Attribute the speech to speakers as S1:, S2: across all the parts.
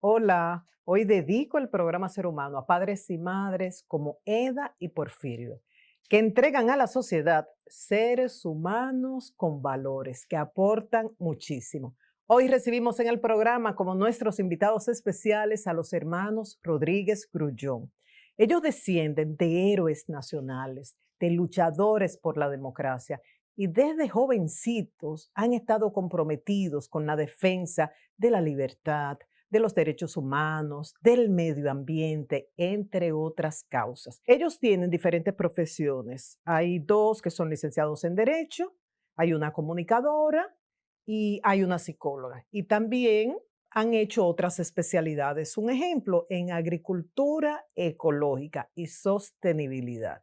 S1: Hola, hoy dedico el programa Ser Humano a padres y madres como Eda y Porfirio, que entregan a la sociedad seres humanos con valores que aportan muchísimo. Hoy recibimos en el programa como nuestros invitados especiales a los hermanos Rodríguez Grullón. Ellos descienden de héroes nacionales, de luchadores por la democracia y desde jovencitos han estado comprometidos con la defensa de la libertad, de los derechos humanos, del medio ambiente, entre otras causas. Ellos tienen diferentes profesiones. Hay dos que son licenciados en Derecho, hay una comunicadora y hay una psicóloga. Y también han hecho otras especialidades. Un ejemplo, en agricultura ecológica y sostenibilidad.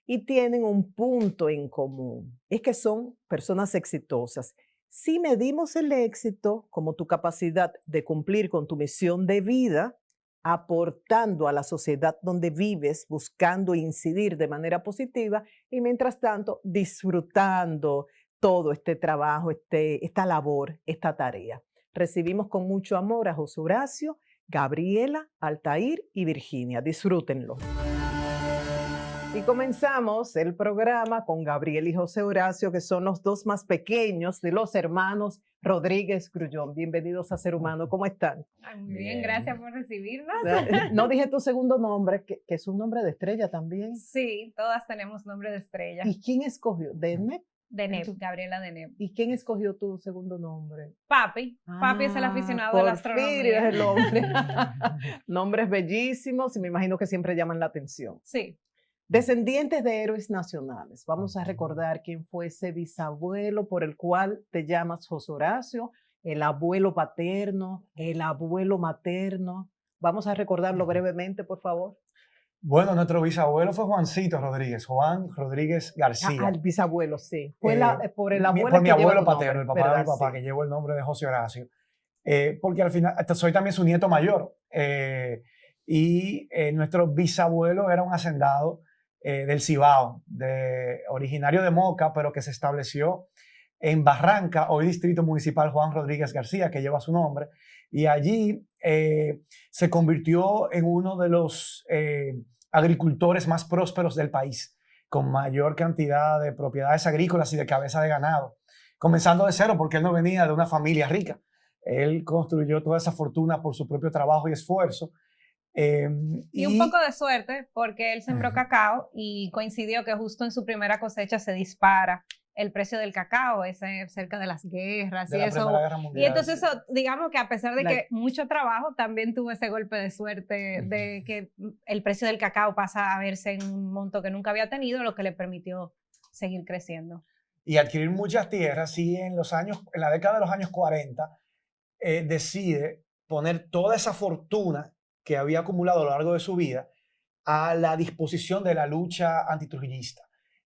S1: Y tienen un punto en común, es que son personas exitosas. Si medimos el éxito como tu capacidad de cumplir con tu misión de vida, aportando a la sociedad donde vives, buscando incidir de manera positiva y mientras tanto disfrutando todo este trabajo, esta labor, esta tarea. Recibimos con mucho amor a José Horacio, Gabriela, Altair y Virginia. Disfrútenlo. Y comenzamos el programa con Gabriel y José Horacio, que son los dos más pequeños de los hermanos Rodríguez Grullón. Bienvenidos a Ser Humano. ¿Cómo están?
S2: Ay, muy bien, gracias por recibirnos.
S1: No dije tu segundo nombre, que es un nombre de estrella también.
S2: Sí, todas tenemos nombre de estrella.
S1: ¿Y quién escogió? ¿Deneb?
S2: Deneb, Gabriela Deneb.
S1: ¿Y quién escogió tu segundo nombre?
S2: Papi. Papi es el aficionado de la astronomía.
S1: Porfirio es el hombre. Nombres bellísimos y me imagino que siempre llaman la atención.
S2: Sí.
S1: Descendientes de héroes nacionales. Vamos a recordar quién fue ese bisabuelo por el cual te llamas José Horacio, el abuelo paterno, el abuelo materno. Vamos a recordarlo brevemente, por favor.
S3: Bueno, nuestro bisabuelo fue Juancito Rodríguez, Juan Rodríguez García.
S1: El bisabuelo, sí. Fue por el abuelo.
S3: Por mi abuelo
S1: nombre,
S3: paterno, el papá de mi papá,
S1: sí,
S3: que llevo el nombre de José Horacio. Porque al final, soy también su nieto mayor. Nuestro bisabuelo era un hacendado del Cibao, originario de Moca, pero que se estableció en Barranca, hoy Distrito Municipal Juan Rodríguez García, que lleva su nombre, y allí se convirtió en uno de los agricultores más prósperos del país, con mayor cantidad de propiedades agrícolas y de cabeza de ganado, comenzando de cero porque él no venía de una familia rica. Él construyó toda esa fortuna por su propio trabajo y esfuerzo.
S2: Y un poco de suerte porque él sembró cacao y coincidió que justo en su primera cosecha se dispara el precio del cacao, cerca de las guerras y eso. Y entonces eso, digamos que a pesar de que mucho trabajo, también tuvo ese golpe de suerte de que el precio del cacao pasa a verse en un monto que nunca había tenido, lo que le permitió seguir creciendo.
S3: Y adquirir muchas tierras, y en la década de los años 40, decide poner toda esa fortuna que había acumulado a lo largo de su vida a la disposición de la lucha antitrujillista.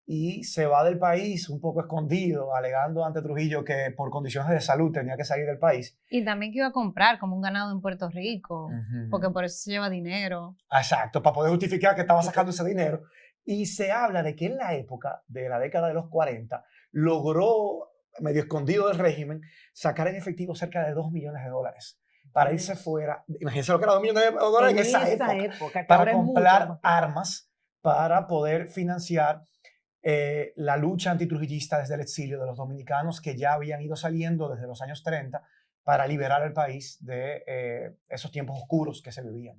S3: Y se va del país un poco escondido, alegando ante Trujillo que por condiciones de salud tenía que salir del país.
S2: Y también que iba a comprar como un ganado en Puerto Rico, porque por eso se lleva dinero.
S3: Exacto, para poder justificar que estaba sacando ese dinero. Y se habla de que en la época de la década de los 40 logró, medio escondido del régimen, sacar en efectivo cerca de $2 millones para irse fuera. Imagínense lo que era $2 millones en esa época para comprar armas para poder financiar la lucha antitrujillista desde el exilio de los dominicanos que ya habían ido saliendo desde los años 30 para liberar el país de esos tiempos oscuros que se vivían.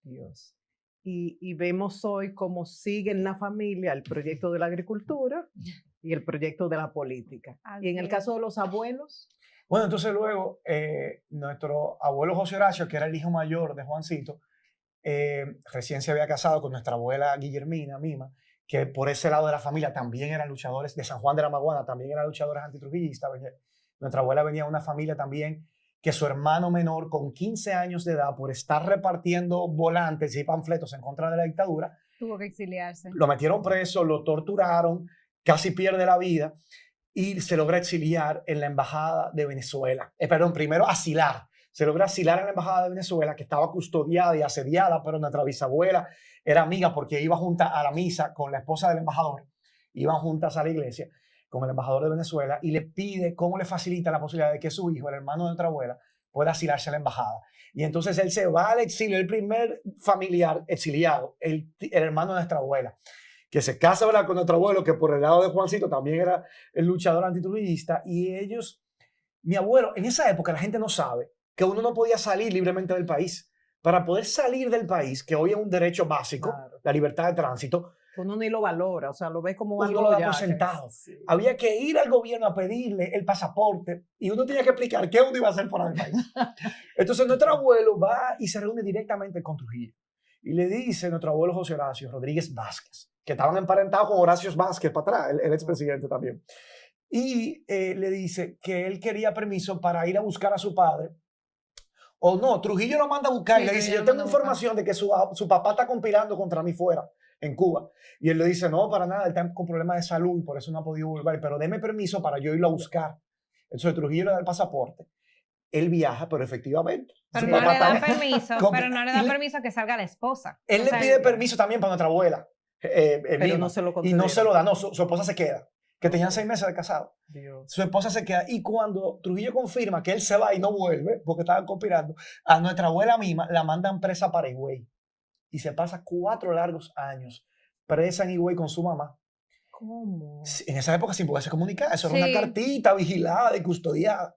S1: Dios. Y vemos hoy cómo sigue en la familia el proyecto de la agricultura y el proyecto de la política. Y en el caso de los abuelos.
S3: Bueno, entonces luego nuestro abuelo José Horacio, que era el hijo mayor de Juancito, recién se había casado con nuestra abuela Guillermina Mima, que por ese lado de la familia también eran luchadores, de San Juan de la Maguana también eran luchadores antitrujillistas. Nuestra abuela venía de una familia también que su hermano menor, con 15 años de edad, por estar repartiendo volantes y panfletos en contra de la dictadura,
S2: tuvo que exiliarse.
S3: Lo metieron preso, lo torturaron, casi pierde la vida y se logra exiliar en la embajada de Venezuela. Primero asilar. Se logra asilar en la embajada de Venezuela, que estaba custodiada y asediada, pero nuestra bisabuela era amiga porque iba junta a la misa con la esposa del embajador, iban juntas a la iglesia con el embajador de Venezuela y le pide cómo le facilita la posibilidad de que su hijo, el hermano de nuestra abuela, pueda asilarse a la embajada. Y entonces él se va al exilio, el primer familiar exiliado, el hermano de nuestra abuela, que se casa, ¿verdad?, con nuestro abuelo, que por el lado de Juancito también era el luchador antitrujillista, y ellos, mi abuelo, en esa época la gente no sabe que uno no podía salir libremente del país. Para poder salir del país, que hoy es un derecho básico, claro, la libertad de tránsito,
S1: uno ni lo valora, o sea, lo ve como
S3: algo lo da por sentado. Sí. Había que ir al gobierno a pedirle el pasaporte y uno tenía que explicar qué uno iba a hacer fuera del país. Entonces nuestro abuelo va y se reúne directamente con Trujillo y le dice nuestro abuelo José Horacio Rodríguez Vázquez, que estaban emparentados con Horacio Vázquez para atrás, el expresidente también, y le dice que él quería permiso para ir a buscar a su padre. O no, Trujillo lo manda a buscar, sí, y le dice, yo tengo información de que su papá está conspirando contra mí fuera, en Cuba. Y él le dice, no, para nada, él está con problemas de salud y por eso no ha podido volver, pero deme permiso para yo irlo a buscar. Entonces Trujillo le da el pasaporte. Él viaja, pero efectivamente.
S2: Pero no le dan permiso, pero no le dan permiso que salga la esposa.
S3: Él le pide permiso también para nuestra abuela.
S1: Pero no se lo concede.
S3: Y no se lo da, no, su esposa se queda. Que tenían 6 meses de casado. Dios. Su esposa se queda. Y cuando Trujillo confirma que él se va y no vuelve, porque estaban conspirando, a nuestra abuela misma la mandan presa para Higüey. Y se pasa 4 largos años presa en Higüey con su mamá.
S1: ¿Cómo?
S3: En esa época sin poderse comunicar. Eso era una cartita vigilada y custodiada.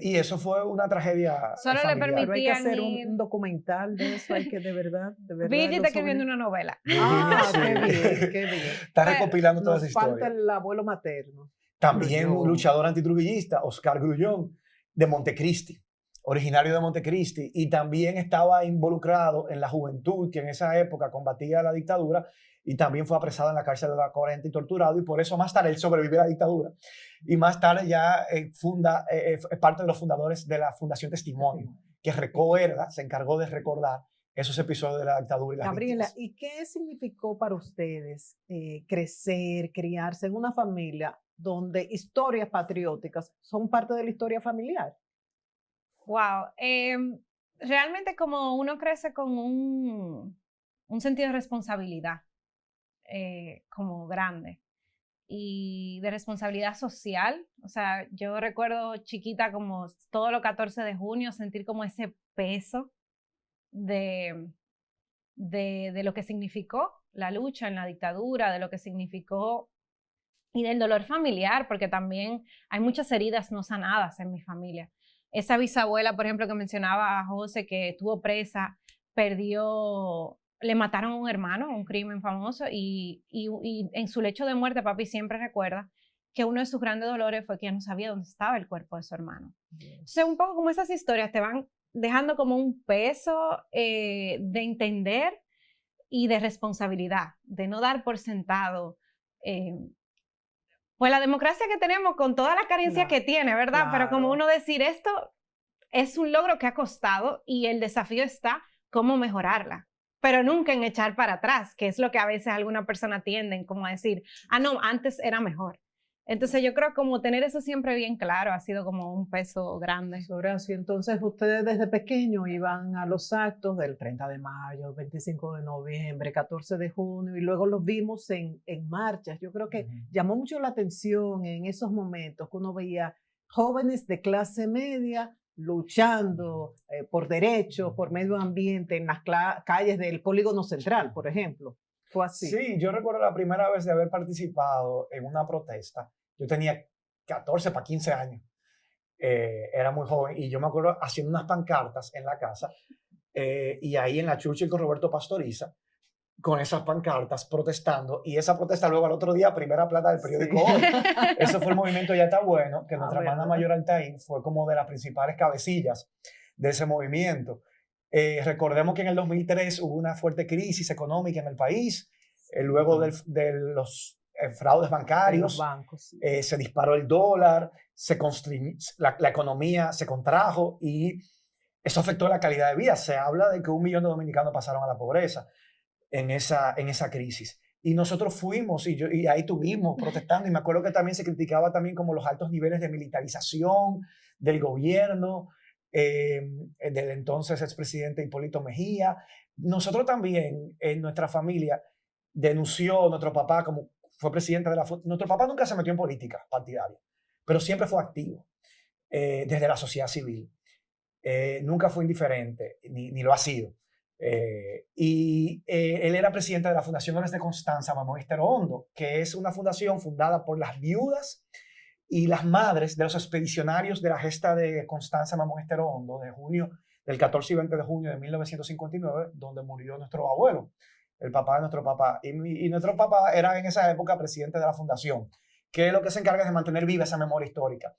S3: Y eso fue una tragedia.
S2: Solo familiar. Le permitían.
S1: Pero hay que hacer un documental de eso, hay que de verdad.
S2: Villa está escribiendo una novela.
S1: Qué bien, qué bien.
S3: Está recopilando todas esas historias.
S1: Falta el abuelo materno.
S3: También un luchador antitrujillista, Oscar Grullón, de Montecristi, originario de Montecristi, y también estaba involucrado en la juventud que en esa época combatía la dictadura, y también fue apresado en la cárcel de la 40 y torturado, y por eso más tarde él sobrevivió a la dictadura. Y más tarde ya es parte de los fundadores de la Fundación Testimonio, que recuerda, se encargó de recordar esos episodios de la dictadura. Y
S1: Gabriela, ¿y qué significó para ustedes crecer, criarse en una familia donde historias patrióticas son parte de la historia familiar?
S2: Wow, realmente como uno crece con un sentido de responsabilidad como grande y de responsabilidad social. O sea, yo recuerdo chiquita como todos los 14 de junio sentir como ese peso de lo que significó la lucha en la dictadura, de lo que significó y del dolor familiar, porque también hay muchas heridas no sanadas en mi familia. Esa bisabuela, por ejemplo, que mencionaba a José, que estuvo presa, le mataron a un hermano, un crimen famoso, y en su lecho de muerte, papi siempre recuerda que uno de sus grandes dolores fue que ya no sabía dónde estaba el cuerpo de su hermano. Entonces, un poco como esas historias te van dejando como un peso de entender y de responsabilidad, de no dar por sentado pues la democracia que tenemos con toda la carencia que tiene, ¿verdad? Claro. Pero como uno decir, esto es un logro que ha costado y el desafío está cómo mejorarla, pero nunca en echar para atrás, que es lo que a veces alguna persona tienden como a decir, no, antes era mejor. Entonces yo creo como tener eso siempre bien claro ha sido como un peso grande.
S1: Horacio, entonces ustedes desde pequeños iban a los actos del 30 de mayo, 25 de noviembre, 14 de junio y luego los vimos en marchas. Yo creo que llamó mucho la atención en esos momentos que uno veía jóvenes de clase media luchando por derechos, por medio ambiente en las calles del Polígono Central, por ejemplo. Fue así.
S3: Sí, yo recuerdo la primera vez de haber participado en una protesta. Yo tenía 14 para 15 años. Era muy joven y yo me acuerdo haciendo unas pancartas en la casa y ahí en la Churchill con Roberto Pastoriza con esas pancartas protestando y esa protesta luego al otro día primera plana del periódico Hoy. Eso fue el movimiento Ya Está Bueno, que nuestra hermana mayor Altair fue como de las principales cabecillas de ese movimiento. Recordemos que en el 2003 hubo una fuerte crisis económica en el país, luego de los fraudes bancarios,
S1: los bancos, sí.
S3: Se disparó el dólar, la economía se contrajo y eso afectó la calidad de vida. Se habla de que 1 millón de dominicanos pasaron a la pobreza en esa crisis. Y nosotros fuimos y ahí estuvimos protestando y me acuerdo que también se criticaba también como los altos niveles de militarización del gobierno, del entonces expresidente Hipólito Mejía. Nosotros también, en nuestra familia, denunció nuestro papá como fue presidente de la... Nuestro papá nunca se metió en política partidaria, pero siempre fue activo desde la sociedad civil. nunca fue indiferente, ni lo ha sido. Él era presidente de la Fundación Héroes de Constanza Mamón Estero Hondo, que es una fundación fundada por las viudas y las madres de los expedicionarios de la gesta de Constanza Mamón Estero Hondo del 14 y 20 de junio de 1959, donde murió nuestro abuelo, el papá de nuestro papá. Y nuestro papá era en esa época presidente de la fundación, que es lo que se encarga de mantener viva esa memoria histórica.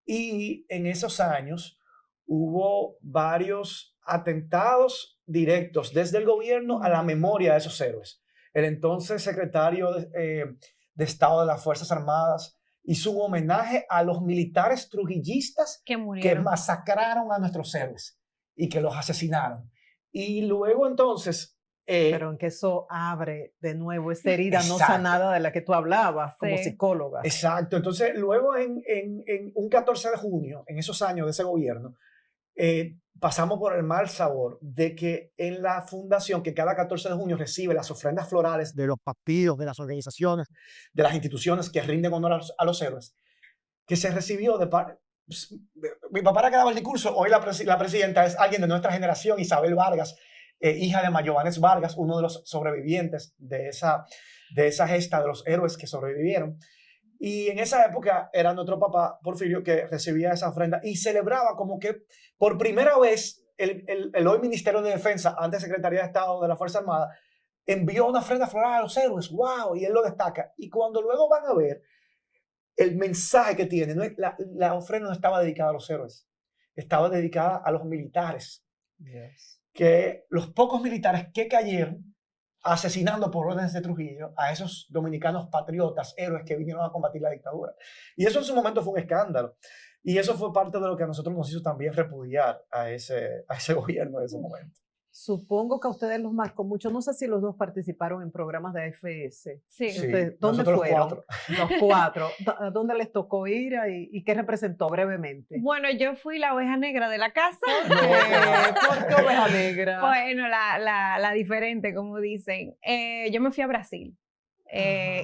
S3: Y en esos años hubo varios atentados directos desde el gobierno a la memoria de esos héroes. El entonces secretario de Estado de las Fuerzas Armadas hizo un homenaje a los militares trujillistas que masacraron a nuestros héroes y que los asesinaron. Y luego entonces...
S1: pero en que eso abre de nuevo esa herida no sanada de la que tú hablabas como psicóloga.
S3: Exacto. Entonces luego en un 14 de junio, en esos años de ese gobierno, pasamos por el mal sabor de que en la fundación, que cada 14 de junio recibe las ofrendas florales de los partidos, de las organizaciones, de las instituciones que rinden honor a los héroes, que se recibió de parte... Mi papá era que daba el discurso, hoy la presidenta es alguien de nuestra generación, Isabel Vargas, hija de Mayobanes Vargas, uno de los sobrevivientes de esa gesta de los héroes que sobrevivieron. Y en esa época era nuestro papá, Porfirio, que recibía esa ofrenda y celebraba como que por primera vez el hoy Ministerio de Defensa, antes Secretaría de Estado de la Fuerza Armada, envió una ofrenda floral a los héroes. ¡Wow! Y él lo destaca. Y cuando luego van a ver el mensaje que tiene, la ofrenda no estaba dedicada a los héroes, estaba dedicada a los militares.
S1: Yes.
S3: Que los pocos militares que cayeron asesinando por órdenes de Trujillo a esos dominicanos patriotas, héroes que vinieron a combatir la dictadura. Y eso en su momento fue un escándalo. Y eso fue parte de lo que a nosotros nos hizo también repudiar a ese gobierno de ese momento.
S1: Supongo que a ustedes los marcó mucho. No sé si los dos participaron en programas de AFS.
S2: Sí.
S1: Entonces, ¿dónde fueron? Los cuatro. ¿Dónde les tocó ir y qué representó brevemente?
S2: Bueno, yo fui la oveja negra de la casa.
S1: ¿Por qué oveja negra?
S2: Bueno, la diferente, como dicen. Yo me fui a Brasil.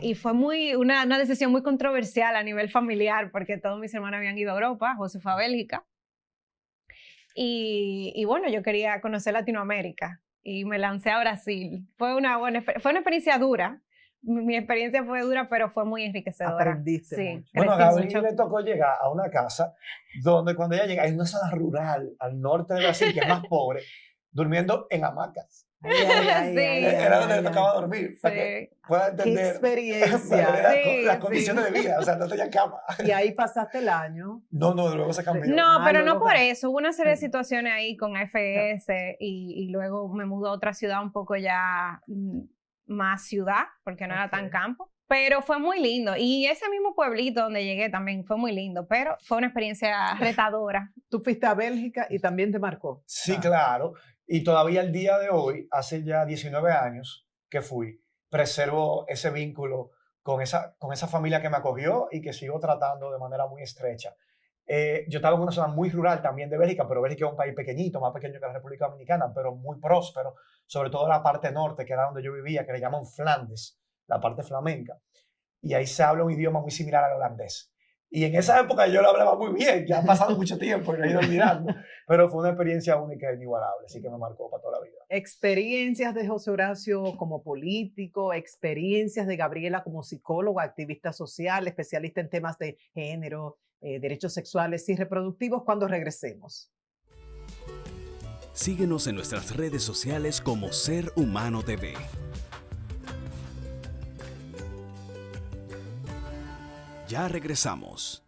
S2: Y fue una decisión muy controversial a nivel familiar, porque todos mis hermanos habían ido a Europa, José fue a Bélgica. Y bueno, yo quería conocer Latinoamérica y me lancé a Brasil. Fue una experiencia dura. Mi experiencia fue dura, pero fue muy enriquecedora.
S1: Aprendiste mucho.
S3: Bueno, a Gabriel le tocó llegar a una casa donde cuando ella llega, hay una zona rural al norte de Brasil, que es más pobre, durmiendo en hamacas. Era donde le tocaba dormir. Para que pueda entender.
S1: ¡Qué experiencia!
S3: Las condiciones de vida, o sea, no tenía cama.
S1: Y ahí pasaste el año.
S3: No, luego se cambió.
S2: No, pero no por eso. Hubo una serie de situaciones ahí con AFS y luego me mudó a otra ciudad un poco ya más ciudad, porque no era tan campo. Pero fue muy lindo. Y ese mismo pueblito donde llegué también fue muy lindo, pero fue una experiencia retadora.
S1: Tú fuiste a Bélgica y también te marcó.
S3: Sí, claro. Y todavía el día de hoy, hace ya 19 años que fui, preservo ese vínculo con esa familia que me acogió y que sigo tratando de manera muy estrecha. Yo estaba en una zona muy rural también de Bélgica, pero Bélgica es un país pequeñito, más pequeño que la República Dominicana, pero muy próspero, sobre todo la parte norte, que era donde yo vivía, que le llaman Flandes, la parte flamenca. Y ahí se habla un idioma muy similar al holandés. Y en esa época yo lo hablaba muy bien, ya ha pasado mucho tiempo y lo he ido olvidando, pero fue una experiencia única e inigualable, así que me marcó para toda la vida.
S1: Experiencias de José Horacio como político, experiencias de Gabriela como psicóloga, activista social, especialista en temas de género, derechos sexuales y reproductivos, cuando regresemos.
S4: Síguenos en nuestras redes sociales como Ser Humano TV. Ya regresamos.